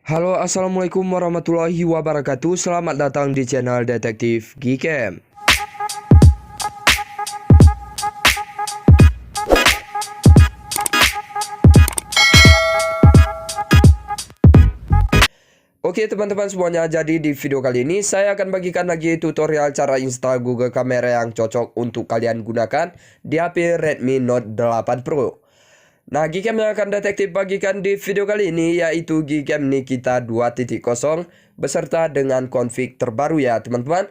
Halo, assalamualaikum warahmatullahi wabarakatuh. Selamat datang di channel Detektif Gikem. Oke teman-teman semuanya, jadi di video kali ini saya akan bagikan lagi tutorial cara install Google Camera yang cocok untuk kalian gunakan di HP Redmi Note 8 Pro. Nah, Gcam yang akan detektif bagikan di video kali ini yaitu Gcam Nikita 2.0 beserta dengan config terbaru ya teman-teman.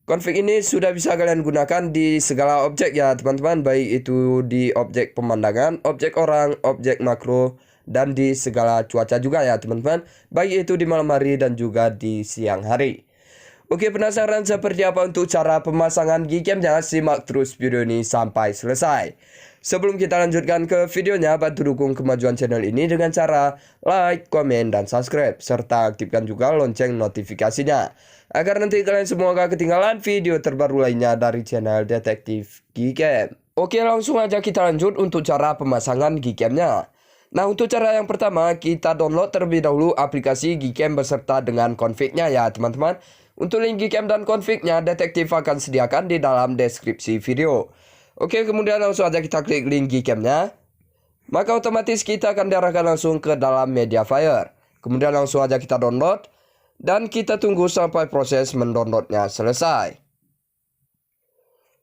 Config ini sudah bisa kalian gunakan di segala objek ya teman-teman, baik itu di objek pemandangan, objek orang, objek makro, dan di segala cuaca juga ya teman-teman, baik itu di malam hari dan juga di siang hari. Oke, penasaran seperti apa untuk cara pemasangan Gcam-nya? Simak terus video ini sampai selesai. Sebelum kita lanjutkan ke videonya, bantu dukung kemajuan channel ini dengan cara like, komen, dan subscribe, serta aktifkan juga lonceng notifikasinya, agar nanti kalian semua gak ketinggalan video terbaru lainnya dari channel Detektif Gcam. Oke, langsung aja kita lanjut untuk cara pemasangan Gcam-nya. Nah, untuk cara yang pertama, kita download terlebih dahulu aplikasi Gcam beserta dengan config-nya ya teman-teman. Untuk link Gcam dan config-nya, detektif akan sediakan di dalam deskripsi video. Oke, kemudian langsung aja kita klik link Gcam-nya. Maka otomatis kita akan diarahkan langsung ke dalam Mediafire. Kemudian langsung aja kita download. Dan kita tunggu sampai proses mendownloadnya selesai.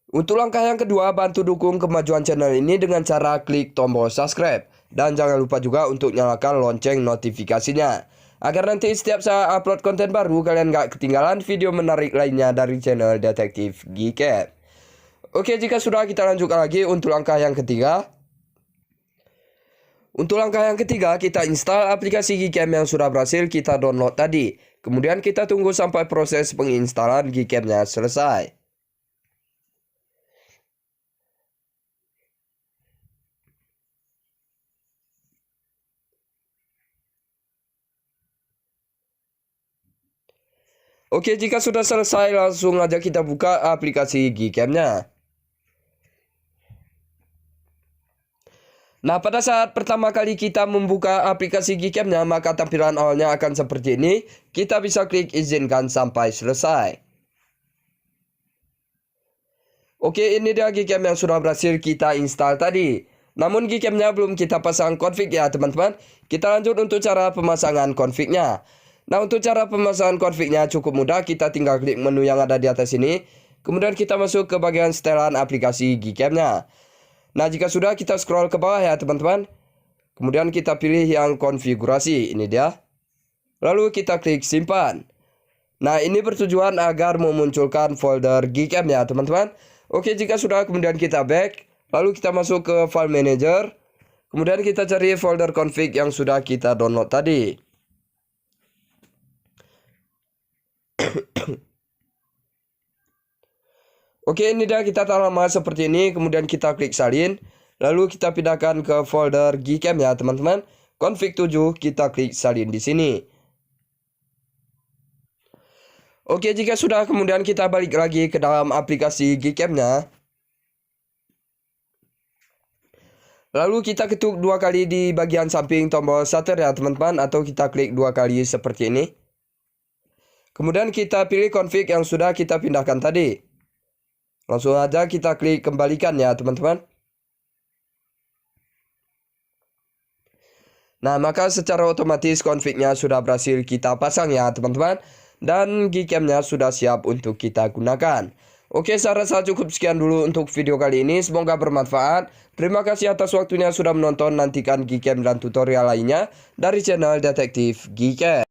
Untuk langkah yang kedua, bantu dukung kemajuan channel ini dengan cara klik tombol subscribe. Dan jangan lupa juga untuk nyalakan lonceng notifikasinya, agar nanti setiap saya upload konten baru, kalian gak ketinggalan video menarik lainnya dari channel Detektif Gcam. Oke, jika sudah, kita lanjutkan lagi untuk langkah yang ketiga. Untuk langkah yang ketiga, kita install aplikasi Gcam yang sudah berhasil kita download tadi. Kemudian kita tunggu sampai proses penginstalan Gcam-nya selesai. Oke, jika sudah selesai, langsung aja kita buka aplikasi Gcam-nya. Nah, pada saat pertama kali kita membuka aplikasi Gcam-nya, maka tampilan awalnya akan seperti ini. Kita bisa klik izinkan sampai selesai. Oke, ini dia Gcam yang sudah berhasil kita install tadi. Namun Gcam-nya belum kita pasang config ya teman-teman. Kita lanjut untuk cara pemasangan config-nya. Nah, untuk cara pemasangan config-nya cukup mudah. Kita tinggal klik menu yang ada di atas ini. Kemudian kita masuk ke bagian setelan aplikasi Gcam-nya. Nah, jika sudah, kita scroll ke bawah ya teman-teman. Kemudian kita pilih yang konfigurasi, ini dia. Lalu kita klik simpan. Nah, ini bertujuan agar memunculkan folder Gcam ya teman-teman. Oke, jika sudah, kemudian kita back. Lalu kita masuk ke file manager. Kemudian kita cari folder config yang sudah kita download tadi. Oke, ini dia, kita taruh nama seperti ini. Kemudian kita klik salin. Lalu kita pindahkan ke folder Gcam ya teman-teman. Config 7, kita klik salin di sini. Oke, jika sudah, kemudian kita balik lagi ke dalam aplikasi Gcam-nya. Lalu kita ketuk dua kali di bagian samping tombol shutter ya teman-teman. Atau kita klik dua kali seperti ini. Kemudian kita pilih config yang sudah kita pindahkan tadi. Langsung aja kita klik kembalikan ya teman-teman. Nah, maka secara otomatis config-nya sudah berhasil kita pasang ya teman-teman. Dan Gcam-nya sudah siap untuk kita gunakan. Oke, saya rasa cukup sekian dulu untuk video kali ini. Semoga bermanfaat. Terima kasih atas waktunya sudah menonton. Nantikan Gcam dan tutorial lainnya dari channel Detektif Gcam.